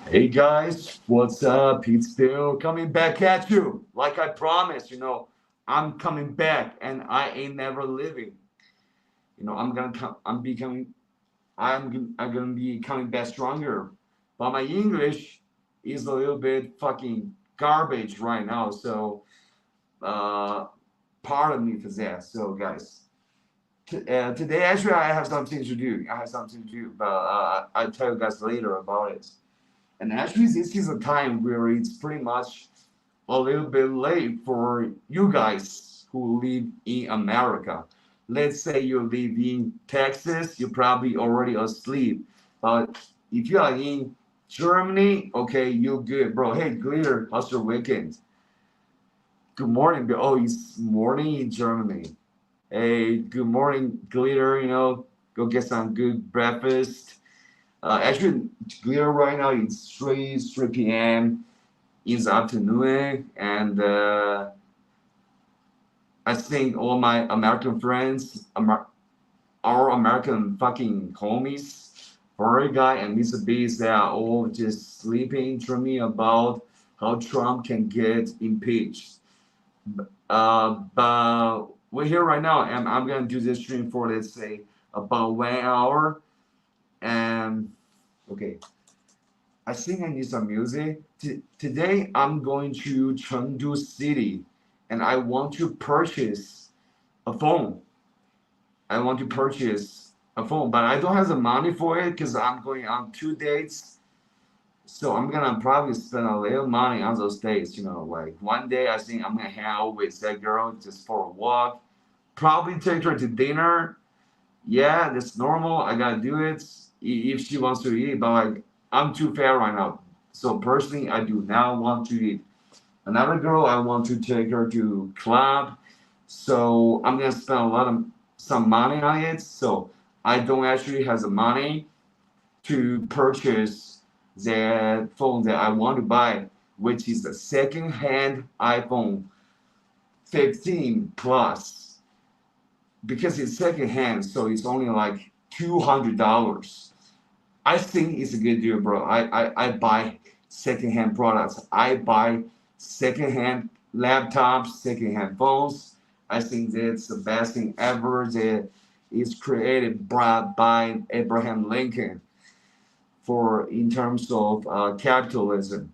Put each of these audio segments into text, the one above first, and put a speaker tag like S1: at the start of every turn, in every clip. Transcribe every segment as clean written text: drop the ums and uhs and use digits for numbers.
S1: Hey guys, what's up? It's Bill coming back at you. Like I promised, I'm coming back and I ain't never leaving. I'm gonna come. I'm becoming. I'm gonna be coming back stronger. But my English is a little bit fucking garbage right now. So, uh, pardon me for that. So, guys, today actually I have something to do. But I'll tell you guys later about it. And actually, this is a time where it's pretty much a little bit late for you guys who live in America. Let's say you live in Texas, you're probably already asleep. But if you are in Germany, okay, you're good, bro. Hey, Glitter, how's your weekend? Good morning, Bill. Oh, it's morning in Germany. Hey, good morning, Glitter. Go get some good breakfast. Actually, Glitter right now it's 3 p.m. in the afternoon, and I think all my American friends, our American fucking homies, Furry Guy and Mr. Beast, they are all just sleeping, dreaming about how Trump can get impeached. But we're here right now, and I'm gonna do this stream for let's say about 1 hour. And okay, I think I need some music. Today I'm going to Chengdu City and I want to purchase a phone. I want to purchase a phone, but I don't have the money for it because I'm going on 2 dates. So I'm gonna probably spend a little money on those dates. Like one day I think I'm gonna hang out with that girl just for a walk. Probably take her to dinner. Yeah, that's normal. I gotta do it if she wants to eat. But like I'm too fat right now. So personally, I do not want to eat. Another girl, I want to take her to club. So I'm gonna spend a lot of some money on it. So I don't actually have the money to purchase that phone that I want to buy, which is the second-hand iPhone 15 Plus. Because it's second-hand, so it's only like $200. I think it's a good deal, bro. I buy second-hand products. I buy second-hand laptops, second-hand phones. I think that's the best thing ever that is created by Abraham Lincoln for in terms of capitalism.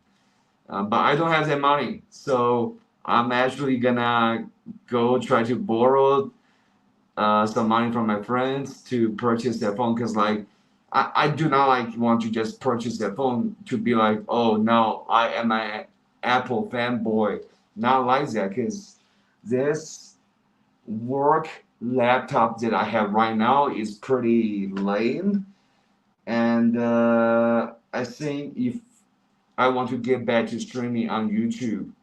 S1: But I don't have that money, so I'm actually gonna go try to borrow some money from my friends to purchase that phone because like I do not like want to just purchase that phone to be like, oh no, I am an Apple fanboy. Not like that because this work laptop that I have right now is pretty lame. And I think if I want to get back to streaming on YouTube,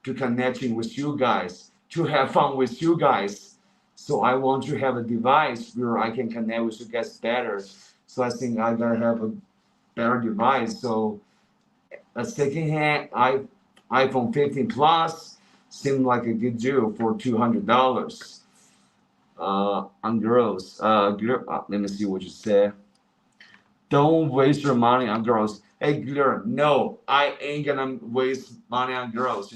S1: to connecting with you guys, to have fun with you guys. So I want to have a device where I can connect with you guys better. So I think I gotta have a better device. So a second-hand iPhone 15 Plus seemed like a good deal for $200. On girls, let me see what you said. Don't waste your money on girls. Hey, girl, no, I ain't gonna waste money on girls.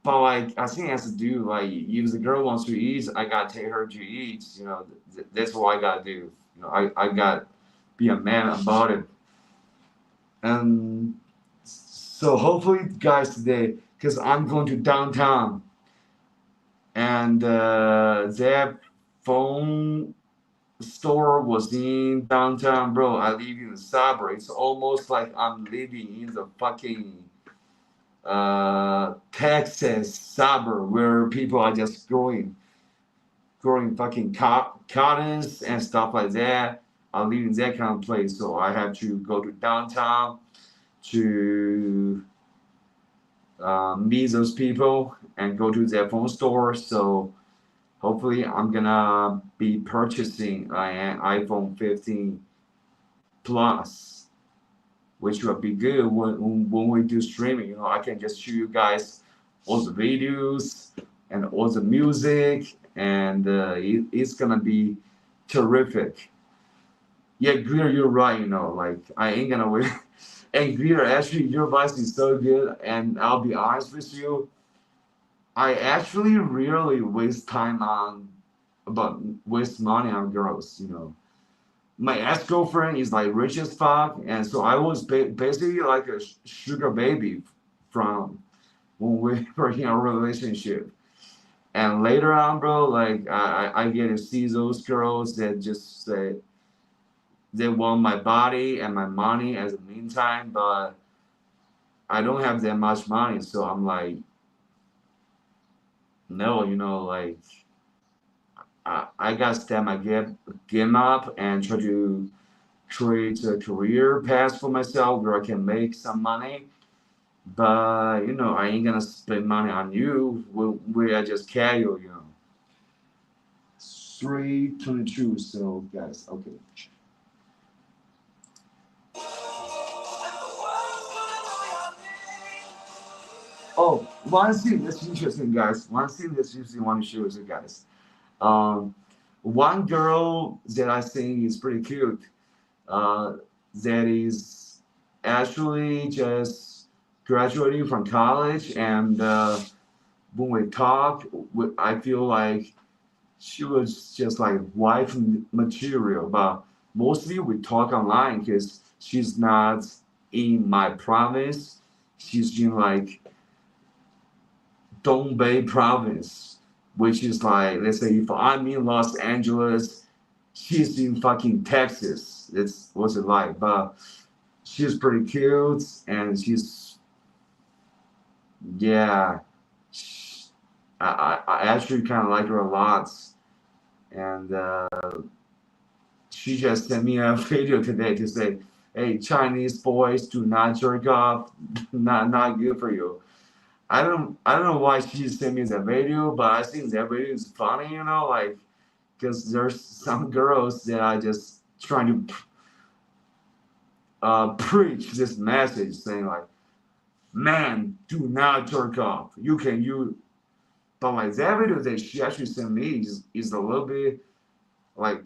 S1: But like, I think it has to do like if the girl wants to eat, I gotta take her to eat. That's what I gotta do. I gotta be a man about it. And so hopefully, guys, today, because I'm going to downtown, and that phone store was in downtown, bro. I live in the suburb. It's almost like I'm living in the fucking Texas suburb where people are just growing fucking cottons and stuff like that. I live in that kind of place, so I have to go to downtown to meet those people and go to their phone store. So hopefully, I'm gonna be purchasing an iPhone 15 Plus, which will be good when we do streaming. I can just show you guys all the videos and all the music, and it's gonna be terrific. Yeah, Greer, you're right. Like I ain't gonna wait. And Greer, actually, your advice is so good. And I'll be honest with you, I actually rarely waste time on, about waste money on girls. My ex-girlfriend is like rich as fuck, and so I was basically like a sugar baby from when we were in a relationship. And later on, bro, like I get to see those girls that just say they want my body and my money as a meantime, but I don't have that much money, so I'm like, no, like I got to step my game up and try to create a career path for myself where I can make some money. But I ain't gonna spend money on you where I just casual. 3:22. So guys, okay. Oh, one thing that's interesting, guys. One thing that's interesting I want to share with you guys. Um, one girl that I think is pretty cute. Uh, that is actually just graduating from college, and when we talk, I feel like she was just like wife material. But mostly we talk online because she's not in my province. She's in like Dongbei province, which is like, let's say if I'm in Los Angeles, she's in fucking Texas. It's what's it like? But she's pretty cute, and she's, yeah. I actually kind of like her a lot, and she just sent me a video today to say, "Hey, Chinese boys do not jerk off, not good for you." I don't know why she sent me that video, but I think that video is funny, like because there's some girls that are just trying to preach this message saying like, man, do not jerk off. But like that video that she actually sent me is a little bit like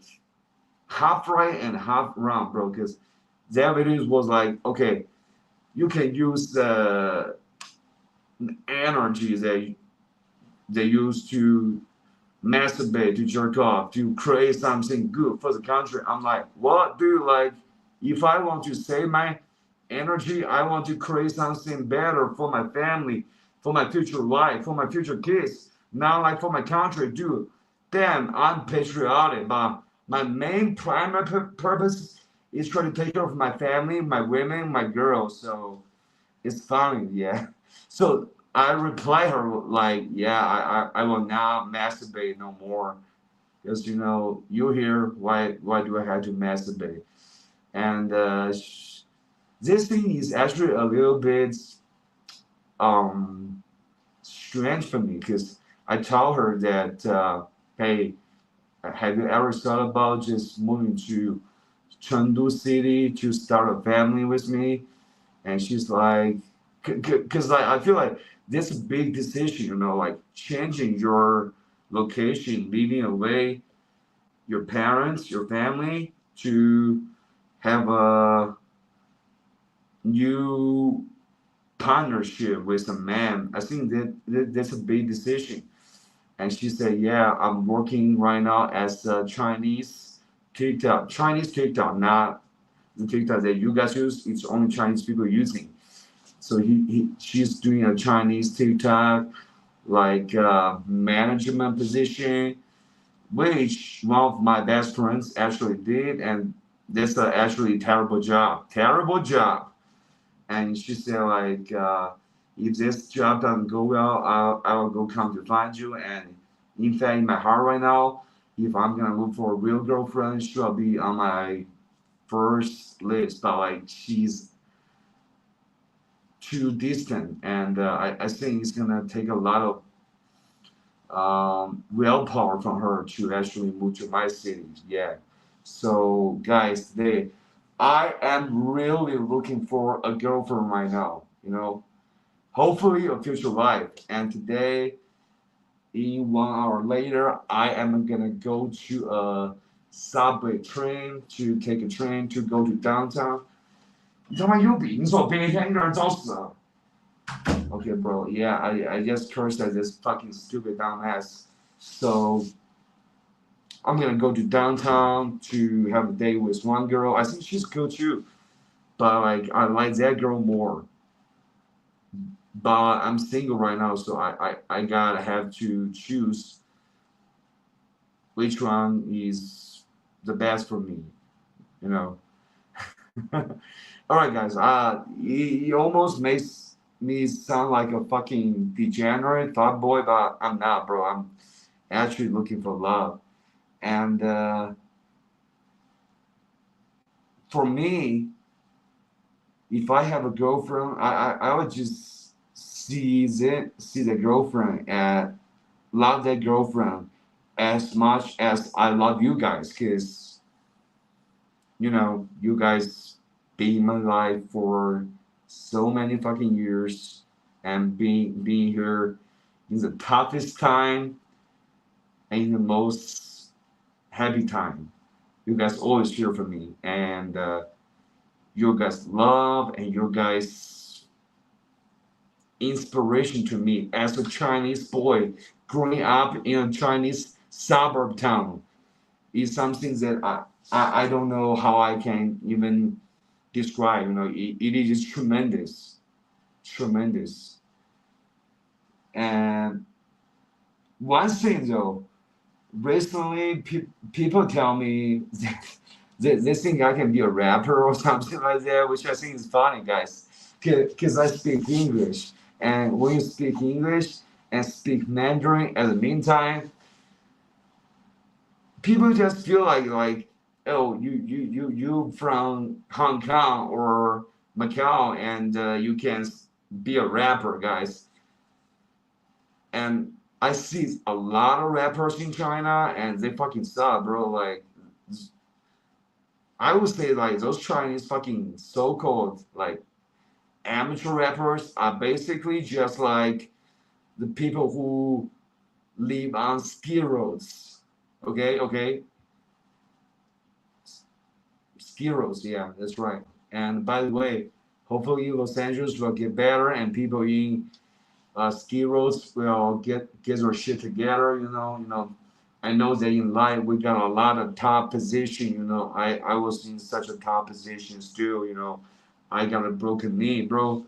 S1: half right and half wrong, bro. Because that video was like, okay, you can use the energy that they use to masturbate, to jerk off, to create something good for the country. I'm like, what, dude? Like, if I want to save my energy, I want to create something better for my family, for my future life, for my future kids, not like for my country, dude. Damn, I'm patriotic, but my main primary purpose is trying to take care of my family, my women, my girls. So it's funny, yeah. So I reply her like, yeah, I will not masturbate no more. Because you here, why do I have to masturbate? And this thing is actually a little bit um strange for me because I tell her that hey, have you ever thought about just moving to Chengdu City to start a family with me? And she's like, because like I feel like this is a big decision, like changing your location, leaving away your parents, your family to have a new partnership with a man. I think that's a big decision. And she said, yeah, I'm working right now as a Chinese TikTok, not the TikTok that you guys use. It's only Chinese people using. So she's doing a Chinese TikTok like management position, which one of my best friends actually did, and that's actually terrible job, terrible job. And she said like, if this job doesn't go well, I'll go come to find you. And in fact, in my heart right now, if I'm gonna look for a real girlfriend, she'll be on my first list. But like she's too distant, and I think it's gonna take a lot of willpower from her to actually move to my city. Yeah. So guys, today I am really looking for a girlfriend right now. Hopefully a future wife. And today, in 1 hour later, I am gonna go to a subway train to take a train to go to downtown. 你他妈有病！你说白天一个人找事啊 ？Okay, bro. Yeah, I just cursed at this fucking stupid dumbass. So I'm gonna go to downtown to have a date with one girl. I think she's cool too, but like I like that girl more. But I'm single right now, so I gotta have to choose which one is the best for me, you know. All right, guys. He almost makes me sound like a fucking degenerate thought boy, but I'm not, bro. I'm actually looking for love, and for me, if I have a girlfriend, I would just see the girlfriend and love that girlfriend as much as I love you guys, cause you know you guys be in my life for so many fucking years and being here in the toughest time and in the most happy time. You guys always here for me, and your guys' love and your guys' inspiration to me as a Chinese boy growing up in a Chinese suburb town is something that I don't know how I can even describe. You know, it is tremendous, tremendous. And one thing though, recently people tell me that they think I can be a rapper or something like that, which I think is funny, guys, because I speak English, and when you speak English and speak Mandarin at the meantime, people just feel like oh you from Hong Kong or Macau and you can be a rapper, guys. And I see a lot of rappers in China and they fucking suck, bro. Like I would say like those Chinese fucking so-called like amateur rappers are basically just like the people who live on steroids. Okay, steroids. Yeah, that's right. And by the way, hopefully Los Angeles will get better and people in steroids will get their shit together. I know that in life we got a lot of top position. I was in such a top position still. I got a broken knee, bro.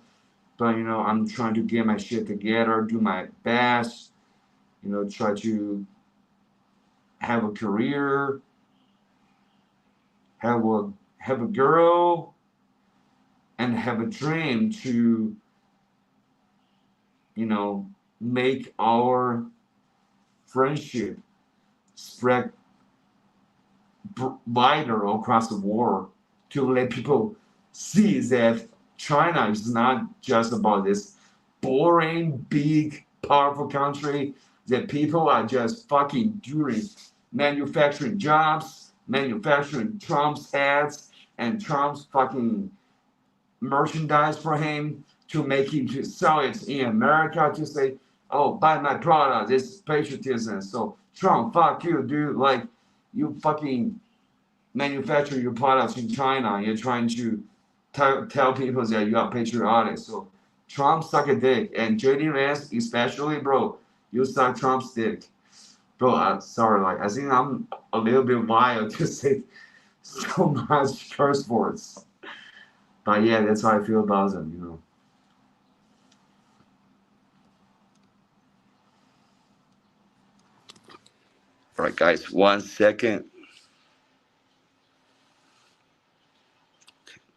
S1: But I'm trying to get my shit together, do my best. Try to have a career, have a girl, and have a dream to make our friendship spread wider across the world, to let people see that China is not just about this boring, big, powerful country that people are just fucking doing manufacturing jobs, manufacturing Trump's ads and Trump's fucking merchandise for him to make him to sell it in America to say, oh, buy my product, this is patriotism. So Trump, fuck you, dude. Like, you fucking manufacture your products in China. You're trying to tell people that you are patriotic. So Trump suck a dick. And JD Vance especially, bro, you suck Trump's dick. Bro, sorry, like, I think I'm a little bit wild to say so much curse words. But yeah, that's how I feel about them. All right, guys, 1 second.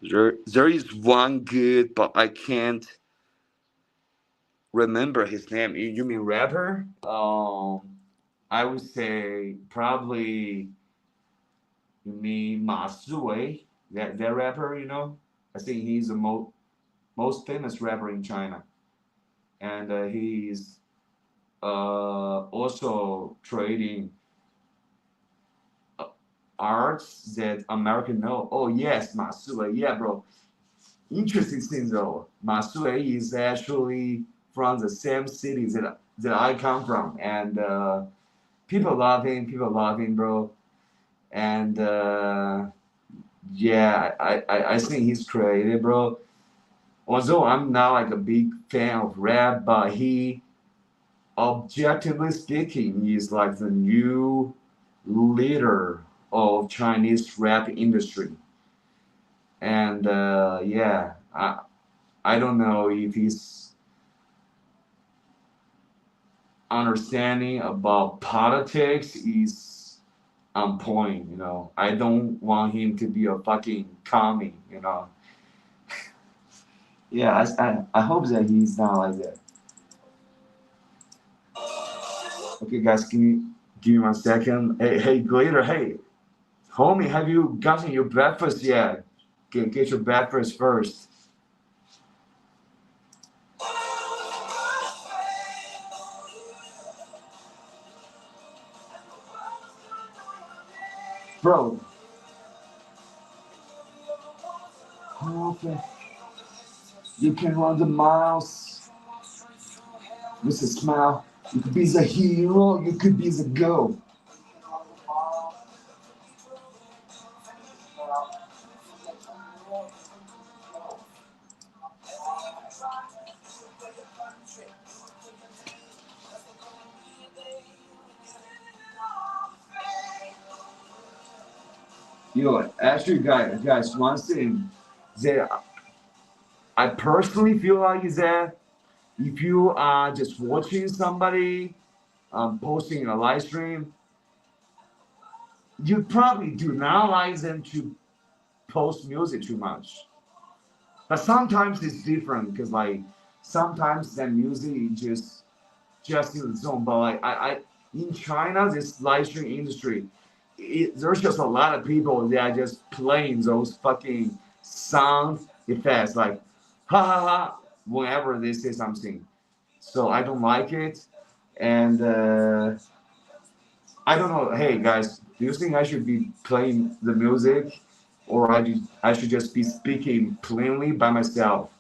S1: There is one good, but I can't remember his name. You mean rapper? I would say probably you mean Ma Suwei, that rapper. I think he's the most famous rapper in China, and he's also creating arts that American know. Oh yes, Ma Suwei. Yeah, bro. Interesting thing though, Ma Suwei is actually from the same city that I come from, and people love him, bro. and yeah, I think he's creative, bro. Although I'm not like a big fan of rap, but he, objectively speaking, is like the new leader of Chinese rap industry. And yeah, I don't know if his understanding about politics is on point, you know. I don't want him to be a fucking commie, you know. Yeah, I hope that he's not like that. Okay, guys, can you give me 1 second? Hey, Glitter, hey, homie, have you gotten your breakfast yet? Get your breakfast first. Bro. Okay. You can run the miles with a smile. You could be the hero, you could be the girl. Yo, actually, guys, one thing that I personally feel like is that if you are just watching somebody posting a live stream, you probably do not like them to post music too much. But sometimes it's different because like sometimes that music is just in the zone. But like I in China, this live stream industry, there's just a lot of people that are just playing those fucking sound effects like ha ha ha whenever they say something. So I don't like it, and I don't know. Hey guys, do you think I should be playing the music, or I should just be speaking plainly by myself?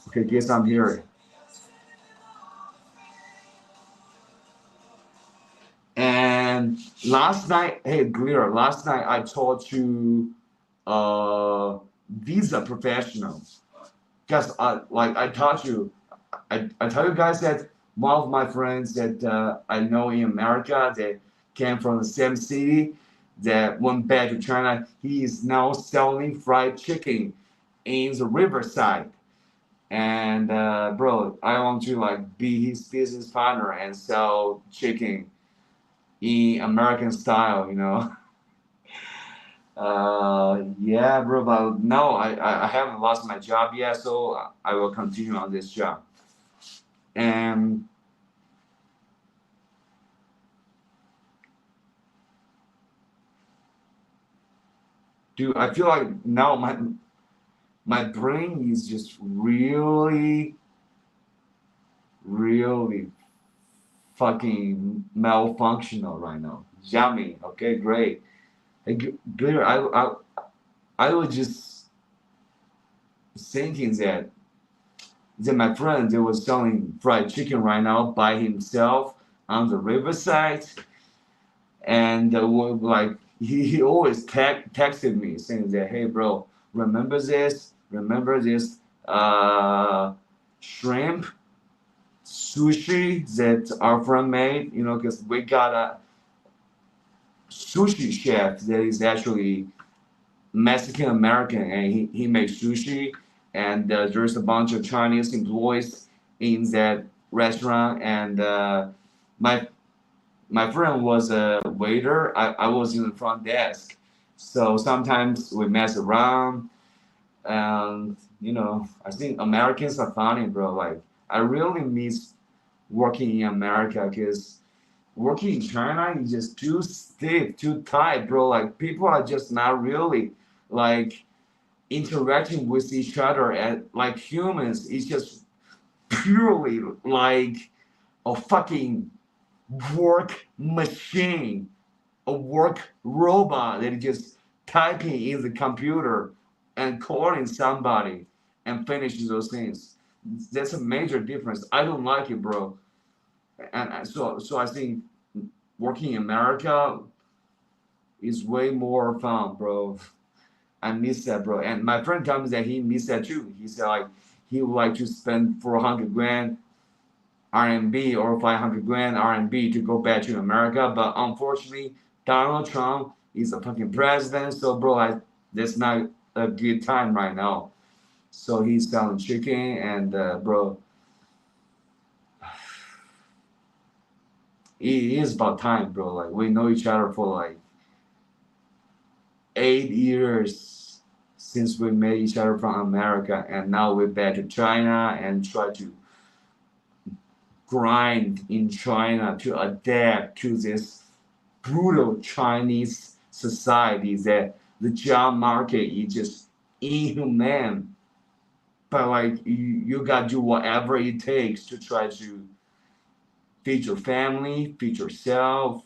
S1: Okay, guess I'm here. And last night, hey Glitter, last night I talked to visa professionals. Because like I taught you, I tell you guys that one of my friends that I know in America that came from the same city that went back to China, he is now selling fried chicken in the riverside. And bro, I want to like be his business partner and sell chicken in American style, you know. Yeah, bro, but no, I haven't lost my job yet, so I will continue on this job. And dude, I feel like now my brain is just really, really fucking malfunctional right now. Yummy. Okay, great. Hey, Glitter, I was just thinking that my friend that was selling fried chicken right now by himself on the riverside, and like he always texted me saying that, hey bro, remember this shrimp sushi that our friend made, you know, because we got a sushi chef that is actually Mexican American, and he makes sushi, and there's a bunch of Chinese employees in that restaurant, and my my friend was a waiter. I was in the front desk, so sometimes we mess around, and you know, I think Americans are funny, bro. Like I really miss working in America because working in China is just too stiff, too tight, bro. Like people are just not really like interacting with each other and like humans. It's just purely like a fucking work machine, a work robot that is just typing in the computer and calling somebody and finishing those things. That's a major difference. I don't like it, bro. And so I think working in America, is way more fun, bro. I miss that, bro. And my friend told me that he missed that too. He said like he would like to spend 400 grand RMB or 500 grand RMB to go back to America, but unfortunately, Donald Trump is a fucking president. So, bro, that's not a good time right now. So he's selling chicken, and bro, it is about time, bro. Like we know each other for like 8 years since we met each other from America, and now we're back to China and try to grind in China to adapt to this brutal Chinese society that the job market is just inhumane. But like you gotta do whatever it takes to try to feed your family, feed yourself.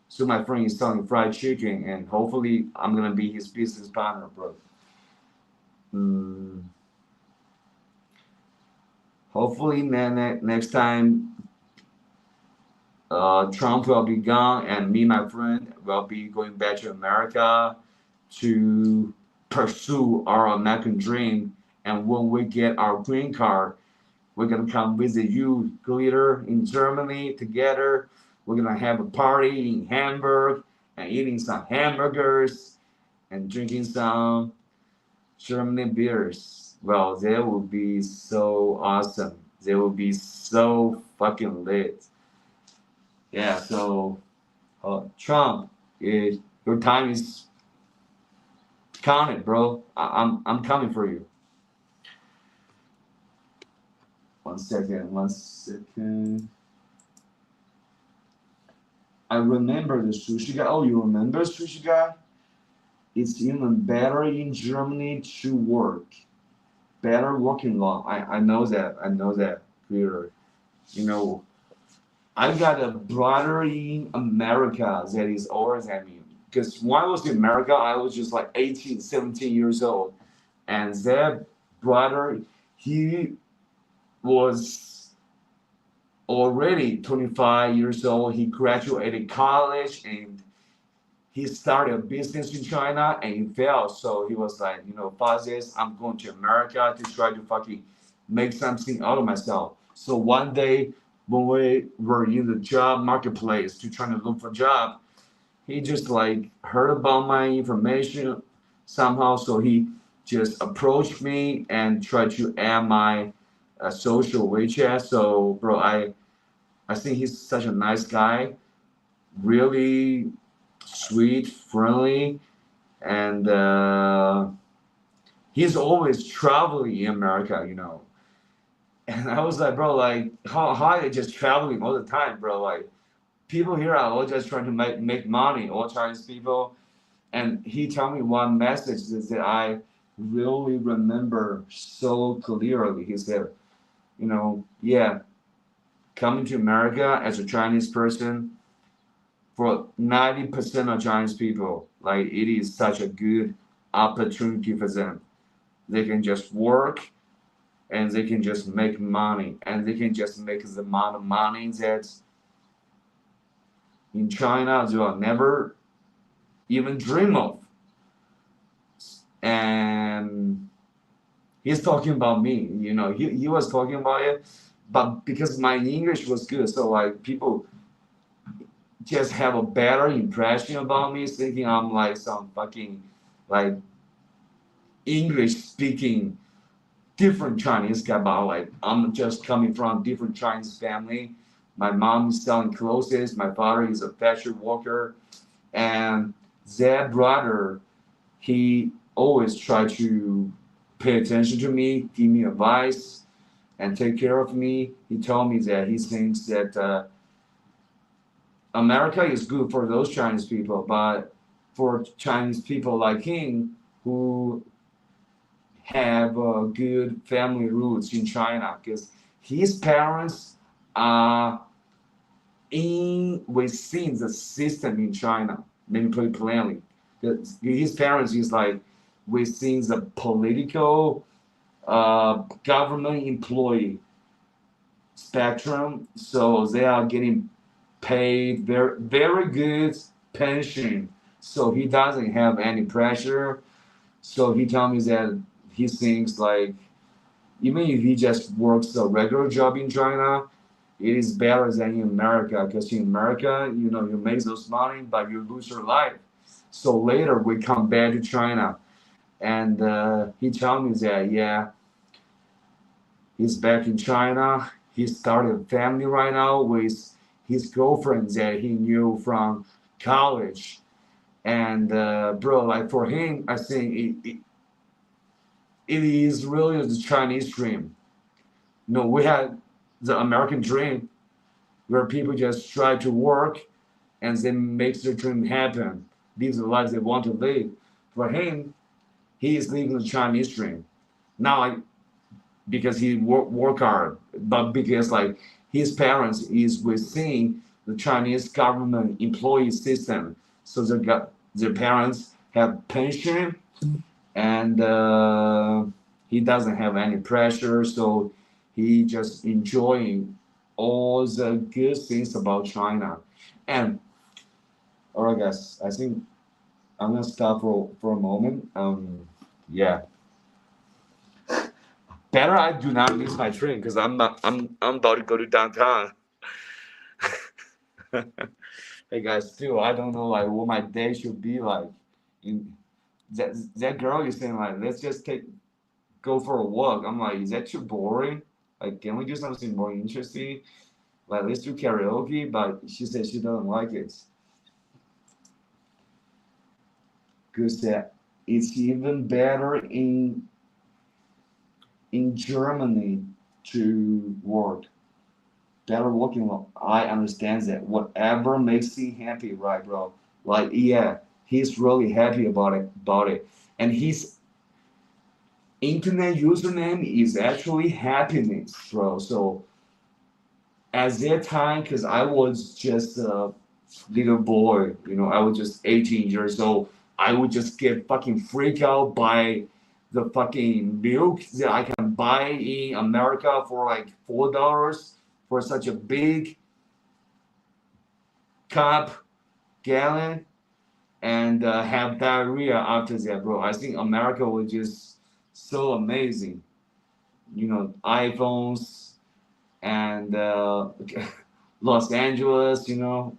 S1: So my friend is selling fried chicken, and hopefully I'm gonna be his business partner, bro. Hopefully, man, next time Trump will be gone, and me, my friend, will be going back to America to pursue our American dream. And when we get our green card, we're gonna come visit you, Glitter, in Germany together. We're gonna have a party in Hamburg and eating some hamburgers and drinking some German beers. Well, that would be so awesome. They will be so fucking lit. Yeah, so Trump, your time is counted, bro. I'm coming for you. 1 second, 1 second. I remember the sushi guy. Oh, you remember sushi guy? It's even better in Germany to work. Better working law. I know that. I know that. Clear. You know, I got a brother in America that is older than me. Because when I was in America, I was just like 18, 17 years old. And that brother, he was already 25 years old. He graduated college and he started a business in China and he failed. So he was like, you know, Fazes, I'm going to America to try to fucking make something out of myself. So one day when we were in the job marketplace to try to look for a job, he just like heard about my information somehow. So he just approached me and tried to add my social WeChat. So bro, I think he's such a nice guy, really sweet, friendly, and he's always traveling in America, you know. And I was like, bro, like, how are they just traveling all the time, bro? Like, people here are all just trying to make money, all Chinese people. And he told me one message that I really remember so clearly. He said, you know, yeah, coming to America as a Chinese person, for 90% of Chinese people, like it is such a good opportunity for them. They can just work and they can just make money and they can just make the amount of money that in China they will never even dream of. And he's talking about me, you know, he was talking about it, but because my English was good, so like people just have a better impression about me, thinking I'm like some fucking like English speaking different Chinese guy, but like I'm just coming from different Chinese family. My mom is selling clothes, my father is a factory worker, and that brother, he always tried to pay attention to me, give me advice, and take care of me. He told me that he thinks that America is good for those Chinese people, but for Chinese people like him who have good family roots in China, because his parents are within the system in China. Let me put it plainly. His parents is like within the political government employee spectrum, so they are getting paid very very good pension. so he doesn't have any pressure. So he told me that he thinks like even if he just works a regular job in China, it is better than in America because in America, you know, you make those money, but you lose your life. So later we come back to China, and he told me that yeah, he's back in China. He started a family right now with his girlfriend that he knew from college. And bro, like for him, I think it is really the Chinese dream. No, we had the American dream where people just try to work and then make their dream happen, live the life they want to live. For him, he is living the Chinese dream. Not like because he work hard, but because like his parents is within the Chinese government employee system, so their parents have pension, and he doesn't have any pressure, so he just enjoying all the good things about China. And all right, guys, I think I'm gonna stop for a moment. Yeah. Better I do not miss my train because I'm about to go to downtown. Hey guys, still I don't know like what my day should be like. In, that girl is saying like let's just go for a walk. I'm like, is that too boring? Like, can we do something more interesting? Like, let's do karaoke. But she said she doesn't like it because that it's even better in Germany to work. Better working. I understand that. Whatever makes him happy, right, bro? Like, yeah, he's really happy about it, and his internet username is actually happiness, bro. So at that time, because I was just a little boy, you know, I was just 18 years old. I would just get fucking freaked out by the fucking milk that I can buy in America for like $4 for such a big cup gallon and have diarrhea after that, bro. I think America was just so amazing. You know, iPhones and Los Angeles, you know,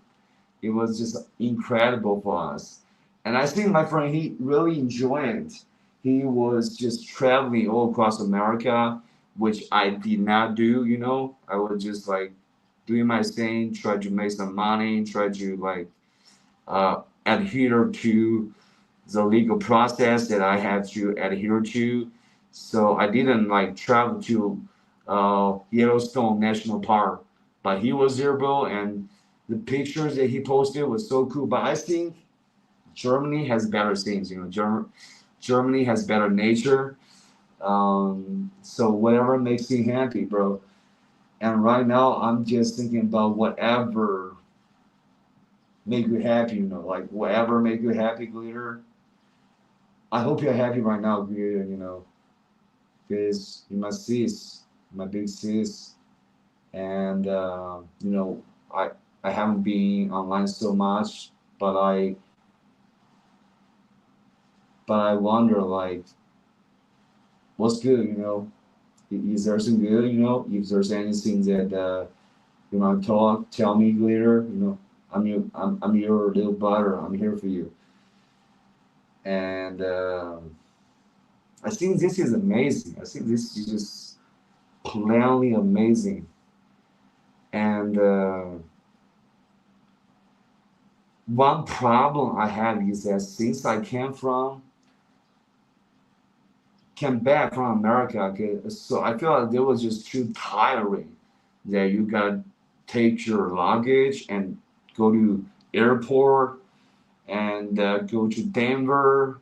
S1: it was just incredible for us. And I think my friend, he really enjoyed it. He was just traveling all across America, which I did not do, you know. I was just like doing my thing, try to make some money, try to like adhere to the legal process that I had to adhere to. So I didn't like travel to Yellowstone National Park, but he was there, bro, and the pictures that he posted was so cool. But I think Germany has better things, you know. Germany has better nature. So whatever makes you happy, bro. And right now, I'm just thinking about whatever make you happy, you know, like whatever make you happy, Glitter. I hope you're happy right now, Glitter, you know, because you're my sis, my big sis, and you know, I haven't been online so much, but I wonder like, what's good, you know? Is there some good, you know? If there's anything that you want to tell me later, you know, I'm your little brother. I'm here for you. And I think this is amazing. I think this is just plainly amazing. And one problem I have is that since I came back from America, okay, so I feel like it was just too tiring that you gotta take your luggage and go to airport and go to Denver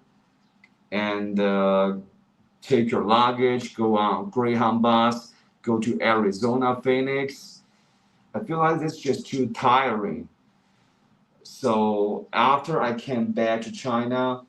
S1: and take your luggage, go on Greyhound bus, go to Arizona, Phoenix. I feel like that's just too tiring. So after I came back to China,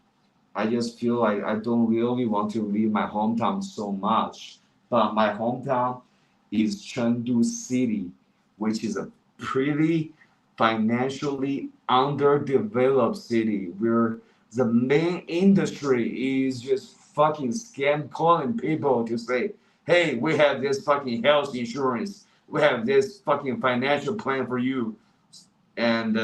S1: I just feel like I don't really want to leave my hometown so much. But my hometown is Chengdu City, which is a pretty financially underdeveloped city where the main industry is just fucking scam calling people to say, hey, we have this fucking health insurance, we have this fucking financial plan for you, and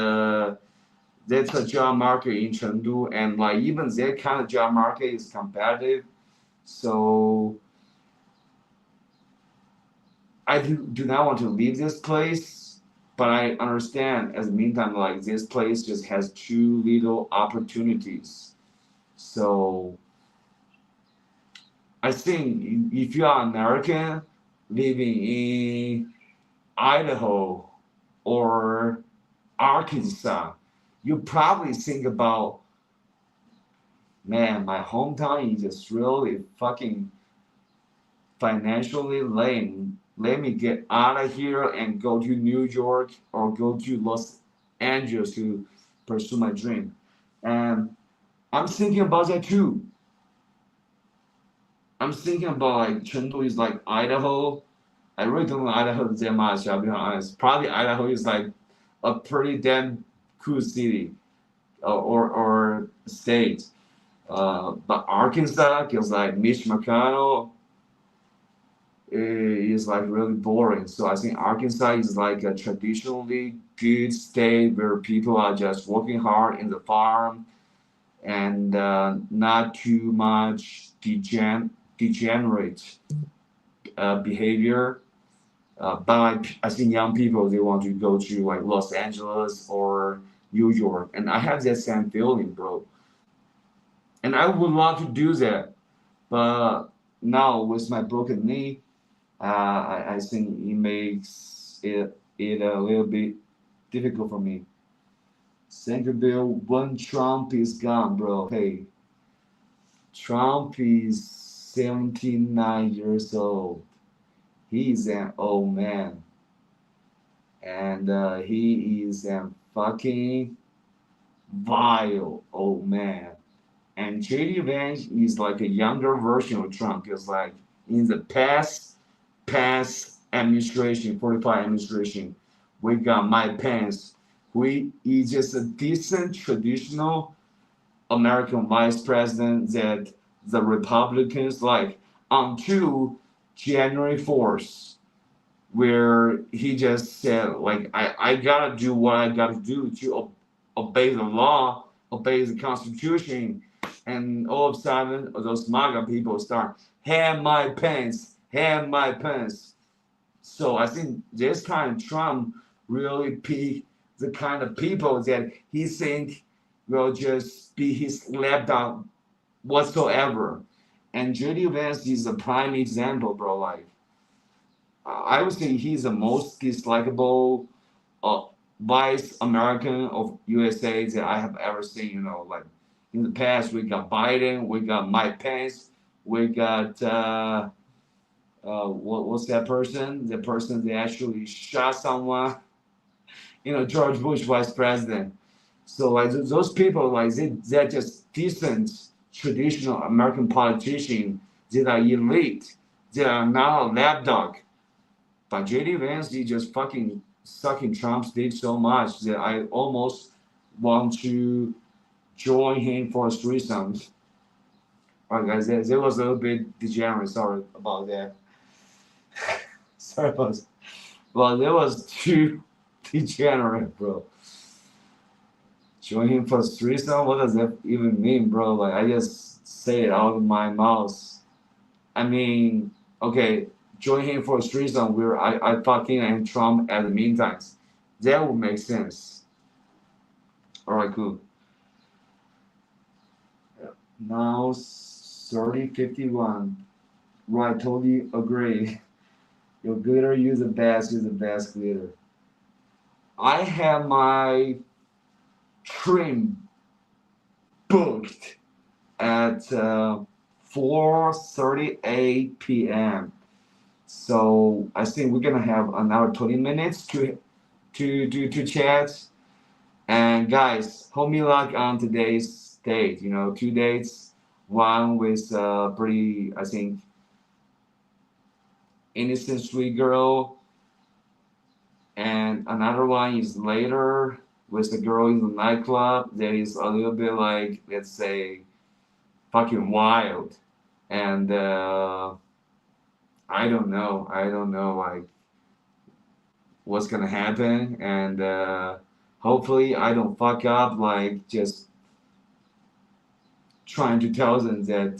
S1: that's a job market in Chengdu, and like even that kind of job market is competitive. So I do not want to leave this place, but I understand as the meantime, like this place just has too little opportunities. So I think if you are American living in Idaho or Arkansas, you probably think about, man, my hometown is just really fucking financially lame. Let me get out of here and go to New York or go to Los Angeles to pursue my dream. And I'm thinking about that too. I'm thinking about like Chengdu is like Idaho. I really don't know Idaho that much, I'll be honest. Probably Idaho is like a pretty damn cool city or state. But Arkansas is like Mitch McConnell is like really boring. So I think Arkansas is like a traditionally good state where people are just working hard in the farm and not too much degenerate behavior. But I think young people they want to go to like Los Angeles or New York, and I have that same feeling, bro. And I would love to do that, but now with my broken knee, I think it makes it a little bit difficult for me. Thank you, Bill. When Trump is gone, bro. Hey, Trump is 79 years old. He's an old man. And he is a fucking vile old man. And JD Vance is like a younger version of Trump. It's like in the past administration, 45 administration, we got Mike Pence, who is just a decent traditional American vice president that the Republicans like until January 4th, where he just said like I gotta do what I gotta do to obey the law, obey the Constitution, and all of a sudden those MAGA people start hand my pants, hand my pants. So I think this time Trump really picked the kind of people that he think will just be his lapdog whatsoever. And JD Vance is a prime example, bro. Like I would say he's the most dislikable uh, vice American of USA that I have ever seen. You know, like in the past we got Biden, we got Mike Pence, we got what's that person? The person that actually shot someone. You know, George Bush vice president. So like those people, like they're just decent traditional American politicians that are elite. They are not a lapdog. But JD Vance, he just fucking sucking Trump's dick so much that I almost want to join him for a threesome. Alright, guys, that was a little bit degenerate. Sorry about that. Sorry about that. Well, that was too degenerate, bro. Join him for a threesome? What does that even mean, bro? Like, I just say it out of my mouth. I mean, okay, join him for a threesome where I fucking and Trump at the meantime. That would make sense. Alright, cool. Now 3051. Right, totally agree. Your glitter, you're the best glitter. I have my trim booked at 4:38 p.m. So I think we're gonna have another 20 minutes to chat. And guys, hold me luck on today's date. You know, 2 dates. One with pretty, I think, innocent sweet girl, and and another one is later with the girl in the nightclub. That is a little bit like, let's say, fucking wild, and I don't know like what's gonna happen, and hopefully I don't fuck up like just trying to tell them that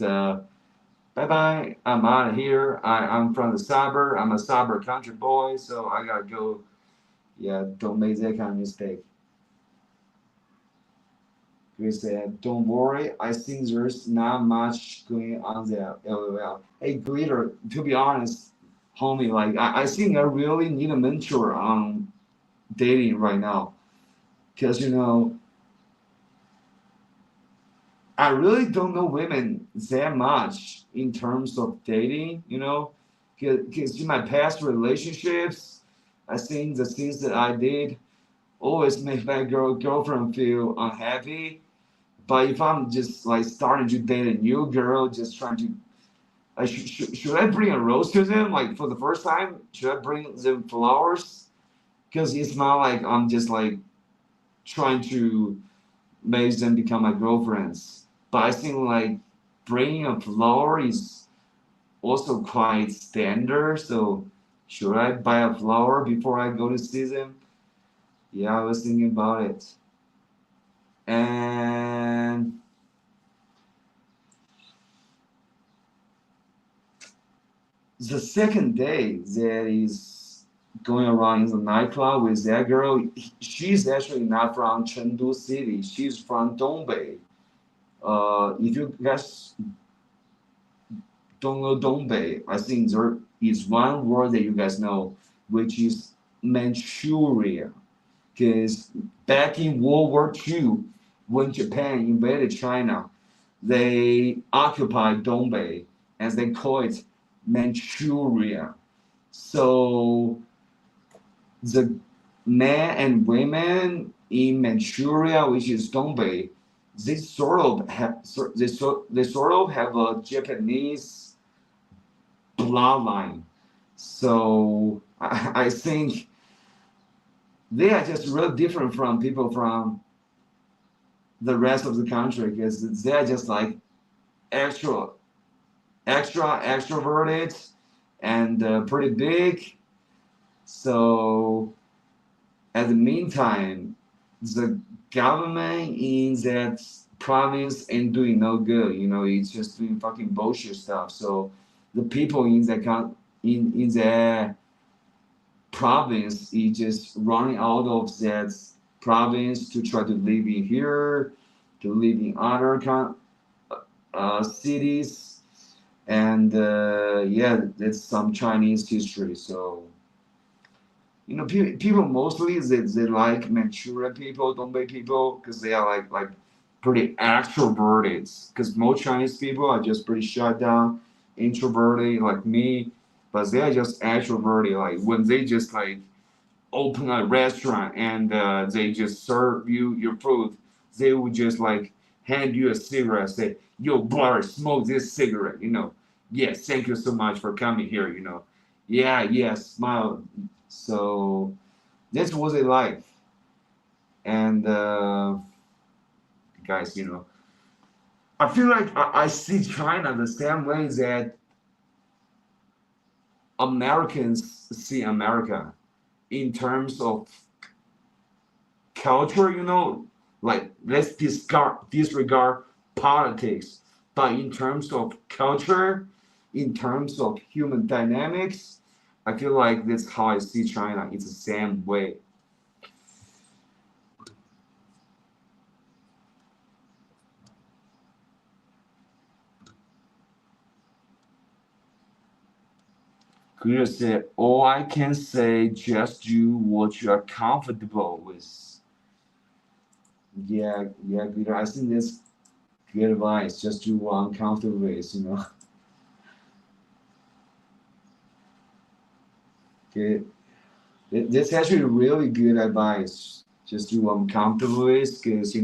S1: bye bye, I'm out of here. I'm from the suburb. I'm a suburb country boy, so I gotta go. Yeah, don't make that kind of mistake. Chris said, don't worry, I think there's not much going on there. LOL. Hey, Glitter, to be honest, homie, like, I think I really need a mentor on dating right now. Because, I really don't know women that much in terms of dating, Because in my past relationships, I think the things that I did always make my girlfriend feel unhappy. But if I'm just like starting to date a new girl, just trying to, should I bring a rose to them? Like for the first time, should I bring them flowers? Because it's not like I'm just like trying to make them become my girlfriends. But I think like bringing a flower is also quite standard. So should I buy a flower before I go to see them? Yeah, I was thinking about it. And the second day that is going around in the nightclub with that girl, she's actually not from Chengdu City. She's from Dongbei. If you guys don't know Dongbei, I think there is one word that you guys know, which is Manchuria. Because back in World War II, when Japan invaded China, they occupied Dongbei and they call it Manchuria. So the men and women in Manchuria, which is Dongbei, they sort of have a Japanese bloodline. So I think they are just real different from people from the rest of the country because they're just like extroverted and pretty big. So at the meantime, the government in that province ain't doing no good. It's just doing fucking bullshit stuff. So the people in that province is just running out of that province to try to live in here, to live in other cities, and yeah, that's some Chinese history. So people mostly they like Manchurian people, Dongbei people, because they are like pretty extroverted. Because most Chinese people are just pretty shut down, introverted like me, but they are just extroverted. Like when they just like open a restaurant and they just serve you your food, they would just like hand you a cigarette, say, "Yo, brother, smoke this cigarette." Yes, thank you so much for coming here. Yeah, smile. So that's what they like. And guys, I feel like I see China the same way that Americans see America in terms of culture, like let's disregard politics, but in terms of culture, in terms of human dynamics, I feel like that's how I see China. It's the same way. Clear said, all I can say, just do what you are comfortable with. Yeah, Glitter. I think that's good advice. Just do what I'm comfortable with. Okay. That's actually really good advice. Just do what I'm comfortable with, because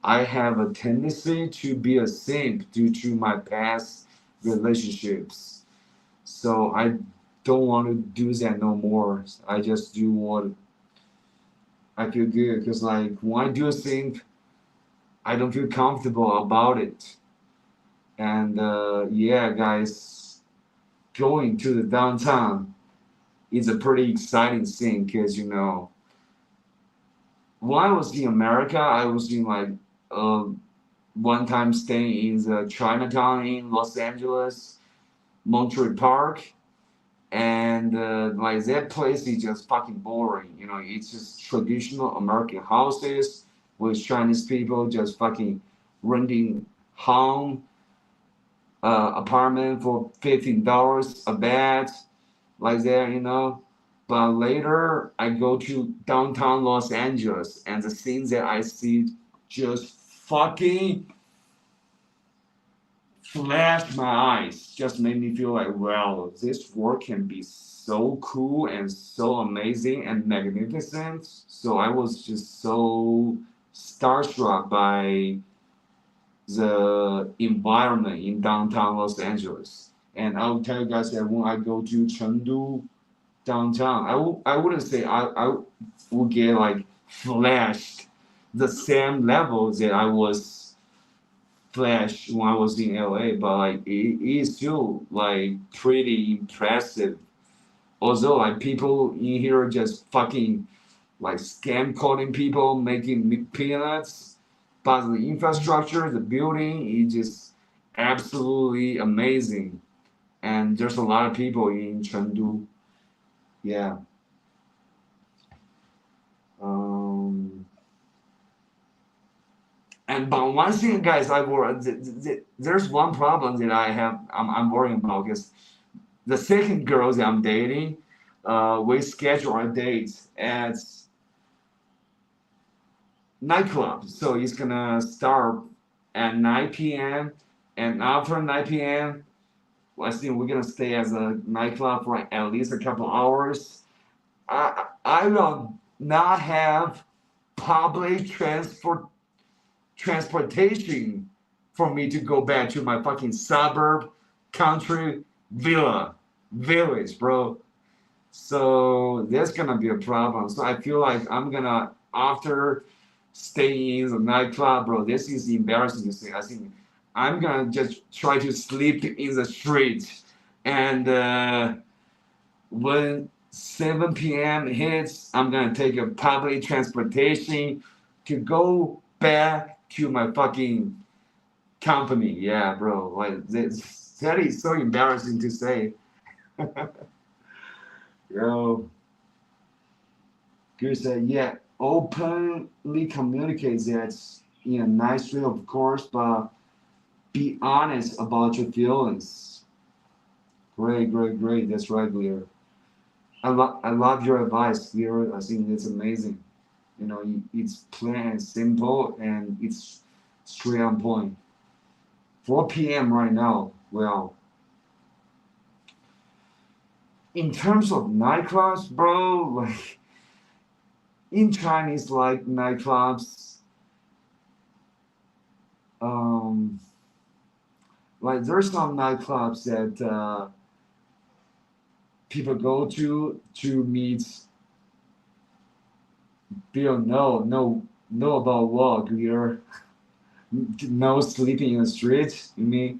S1: I have a tendency to be a simp due to my past relationships. So I don't want to do that no more. I just do what I feel good, because like when I do a thing, I don't feel comfortable about it. And yeah, guys, going to the downtown is a pretty exciting thing, because you know, when I was in America, I was in like one time staying in the Chinatown in Los Angeles, Monterey Park, and like that place is just fucking boring. You know, it's just traditional American houses with Chinese people just fucking renting home apartment for $15 a bed, like that, you know. But later I go to downtown Los Angeles, and the things that I see just fucking flashed my eyes, just made me feel like, wow, this work can be so cool and so amazing and magnificent. So I was just so starstruck by the environment in downtown Los Angeles. And I will tell you guys that when I go to Chengdu downtown, I wouldn't say I will get like flashed the same level that I was flash when I was in LA, but like it is still like pretty impressive. Also, like people in here just fucking like scam calling people, making peanuts, but the infrastructure, the building is just absolutely amazing. And there's a lot of people in Chengdu. Yeah. Um, And but one thing, guys, there's one problem that I have. I'm worrying about, because the second girl that I'm dating, we schedule our dates at nightclub. So it's gonna start at 9 p.m. and after 9 p.m. I think we're gonna stay at the nightclub for at least a couple hours. I will not have public transportation for me to go back to my fucking suburb, country, village, bro. So that's gonna be a problem. So I feel like I'm gonna, after staying in the nightclub, bro, this is embarrassing to say. I think I'm gonna just try to sleep in the street. And when 7 p.m. hits, I'm gonna take a public transportation to go back to my fucking company. Yeah, bro. Like that is so embarrassing to say. Yo, good said, yeah, openly communicate that in a nice way, of course, but be honest about your feelings. Great, great, great. That's right, Lear. I love your advice, Lear. I think it's amazing. You know, it's plain and simple, and it's straight on point. 4 p.m. right now. Well, in terms of nightclubs, bro, like in Chinese like nightclubs, like there's some nightclubs that people go to meet. Bill, no about what, Clear? No sleeping in the street, you mean?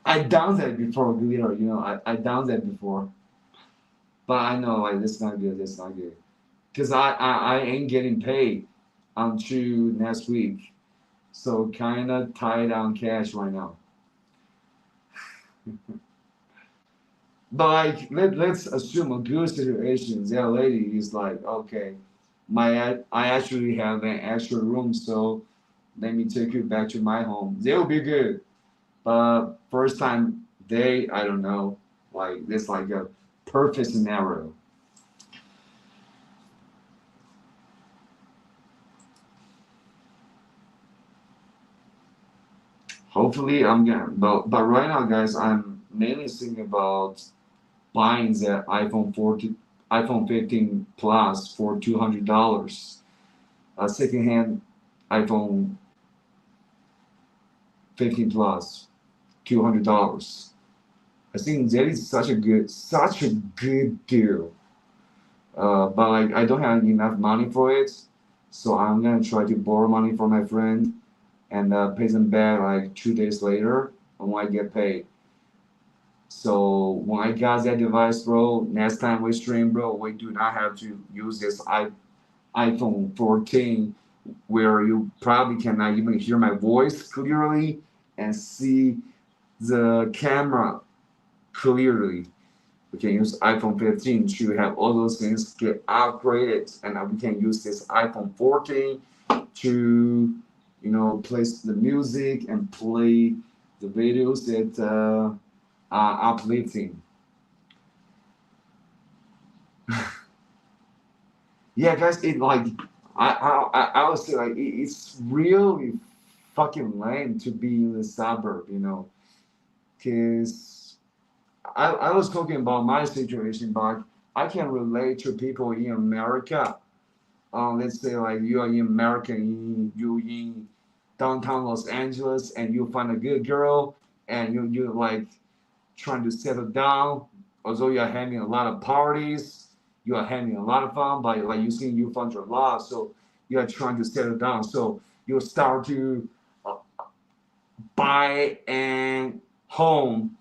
S1: I done that before, Glitter, you know, I done that before. But I know, like, that's not good, that's not good. Because I ain't getting paid until next week. So kind of tight on cash right now. But like, let's assume a good situation. That lady is like, okay, I actually have an extra room, so let me take you back to my home. They'll be good. But first time they, I don't know, like this like a perfect scenario. Hopefully I'm gonna, but right now, guys, I'm mainly thinking about buying the iPhone 15 Plus for $200. A secondhand iPhone 15 Plus, $200. I think that is such a good deal. But like I don't have enough money for it, so I'm gonna try to borrow money from my friend and pay them back like 2 days later when I get paid. So when I got that device, bro, next time we stream, bro, we do not have to use this iPhone 14 where you probably cannot even hear my voice clearly and see the camera clearly. We can use iPhone 15 to have all those things get upgraded, and we can use this iPhone 14 to, place the music and play the videos that are uplifting. Yeah, guys, it like I would say like it's really fucking lame to be in the suburb, because I was talking about my situation, but I can relate to people in America. Let's say like you are in America, you in downtown Los Angeles, and you find a good girl, and you like trying to settle down. Although you are having a lot of parties, you are having a lot of fun, but like you found your love, so you are trying to settle down. So you start to uh, buy a home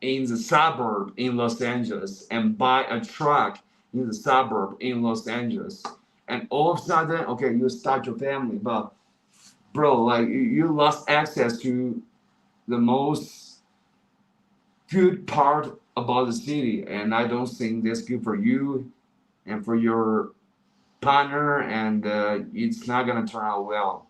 S1: in the suburb in Los Angeles and buy a truck in the suburb in Los Angeles. And all of a sudden, okay, you start your family, but bro, like you lost access to the most good part about the city, and I don't think that's good for you and for your partner, and it's not gonna turn out well.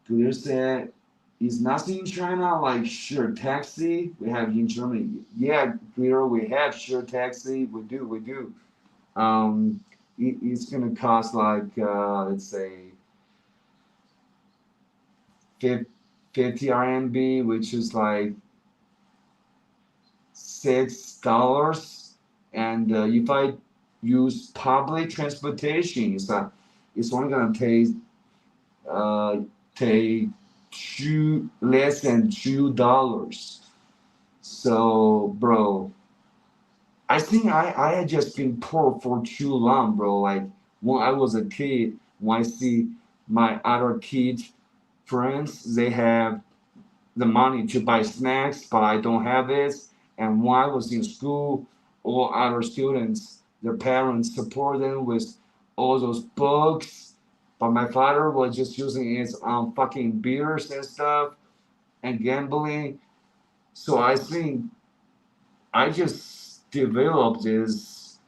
S1: Clear said, is nothing in China like sure taxi? We have in Germany. Yeah, Clear, we have sure taxi. We do. Um, it's gonna cost like let's say 50 RMB, which is like $6. And if I use public transportation, it's only gonna uh, take less than $2. So, bro, I think I had just been poor for too long, bro. Like when I was a kid, when I see my other kid friends, they have the money to buy snacks, but I don't have it. And when I was in school, all other students, their parents support them with all those books. But my father was just using it on fucking beers and stuff and gambling. So I think I just developed this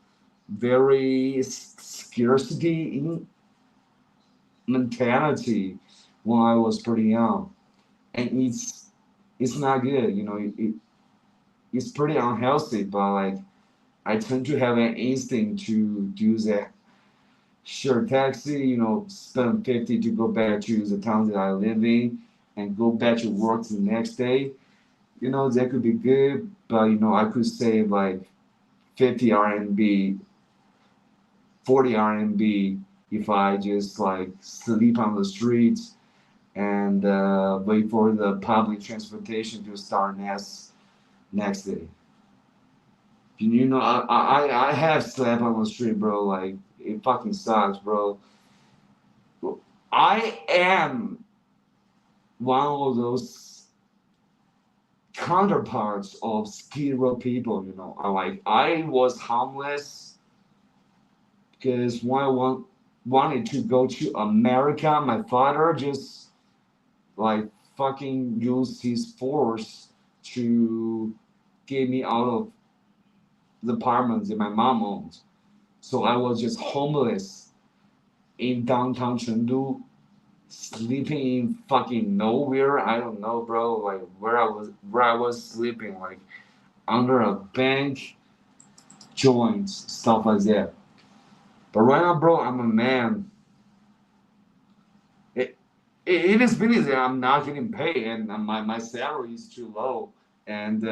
S1: very scarcity mentality when I was pretty young, and it's not good. It's pretty unhealthy, but like I tend to have an instinct to do that. Sure, taxi, spend 50 to go back to the town that I live in and go back to work the next day. That could be good, but I could save like 50 RMB, 40 RMB if I just like sleep on the streets and wait for the public transportation to start next day. I have slept on the street, bro. Like it fucking sucks, bro. I am one of those counterparts of Skid Row people. I was homeless because when I wanted to go to America, my father just like fucking used his force to get me out of the apartments that my mom owned. So I was just homeless in downtown Chengdu, sleeping in fucking nowhere. I don't know, bro. Like where I was sleeping, like under a bank, joints, stuff like that. But right now, bro, I'm a man. It is really that I'm not getting paid, and my salary is too low, and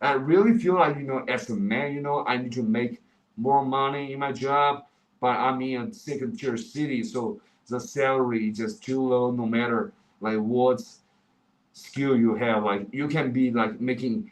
S1: I really feel like as a man, I need to make more money in my job, but I'm in a second tier city, so the salary is just too low, no matter like what skill you have. Like you can be like making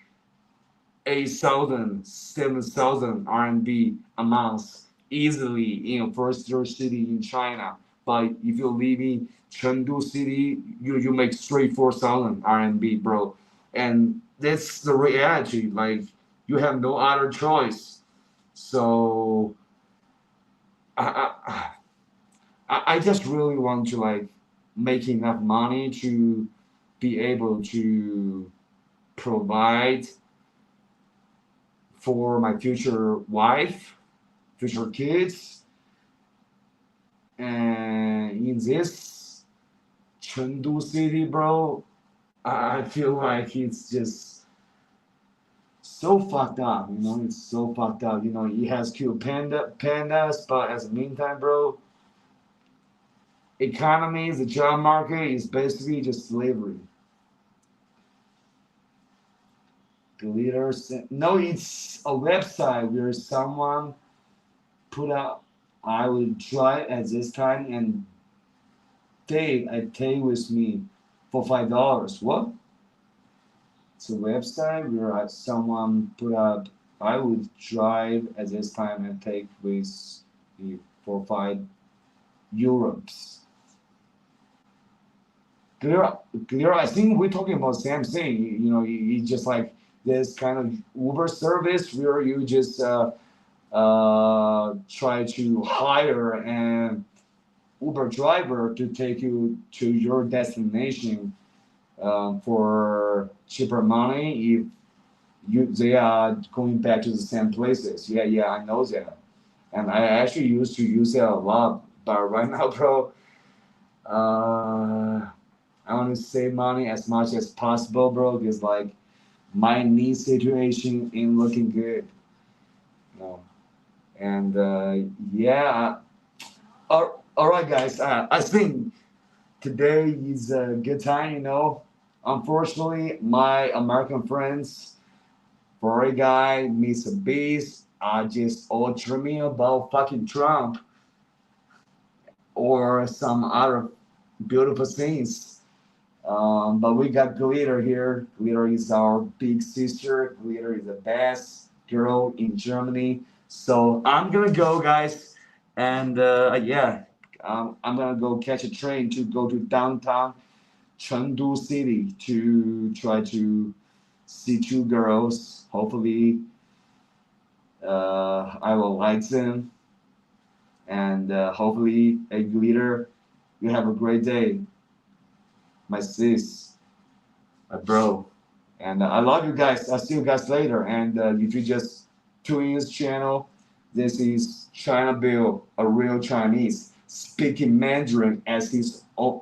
S1: 8,000, 7,000 RMB a month easily in a first-tier city in China. But if you live in Chengdu city, you make straight 4,000 RMB, bro. And that's the reality. Like you have no other choice. So I, I just really want to like make enough money to be able to provide for my future wife, future kids, and in this Chengdu city, bro, I feel like it's just so fucked up. You know, it's so fucked up. You know, it has killed pandas, but at the meantime, bro, economy, the job market is basically just slavery. Glitters. No, it's a website where someone put up, I will try at this time and take with me for $5. What? It's a website where someone put up, I would drive at this time and take with me for €5. Clear. I think we're talking about same thing. You know, it's just like this kind of Uber service where you just try to hire an Uber driver to take you to your destination for cheaper money if they are going back to the same places. Yeah, I know that, and I actually used to use that a lot. But right now, bro, I want to save money as much as possible, bro, because like my knee situation ain't looking good. No. And yeah, all right, guys. I think today is a good time. You know, unfortunately, my American friends, for a guy, Mr. Beast, are just all dreaming about fucking Trump or some other beautiful things. But we got Glitter here. Glitter is our big sister. Glitter is the best girl in Germany. So I'm gonna go, guys, and yeah, I'm gonna go catch a train to go to downtown Chengdu City to try to see two girls. Hopefully, I will like them, and hopefully, a Glitter, you have a great day, my sis, my bro. And I love you guys. I'll see you guys later. And if you just tune in this channel, this is China Bill, a real Chinese, speaking Mandarin as his own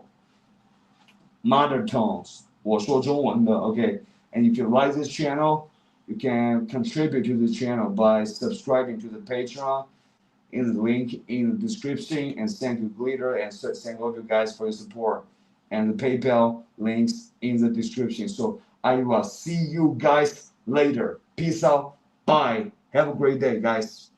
S1: mother tongues. 我说中文的, okay. And if you like this channel, you can contribute to the channel by subscribing to the Patreon in the link in the description. And thank you, Glitter, and thank all of you guys for your support. And the PayPal links in the description. So I will see you guys later. Peace out. Bye. Have a great day, guys.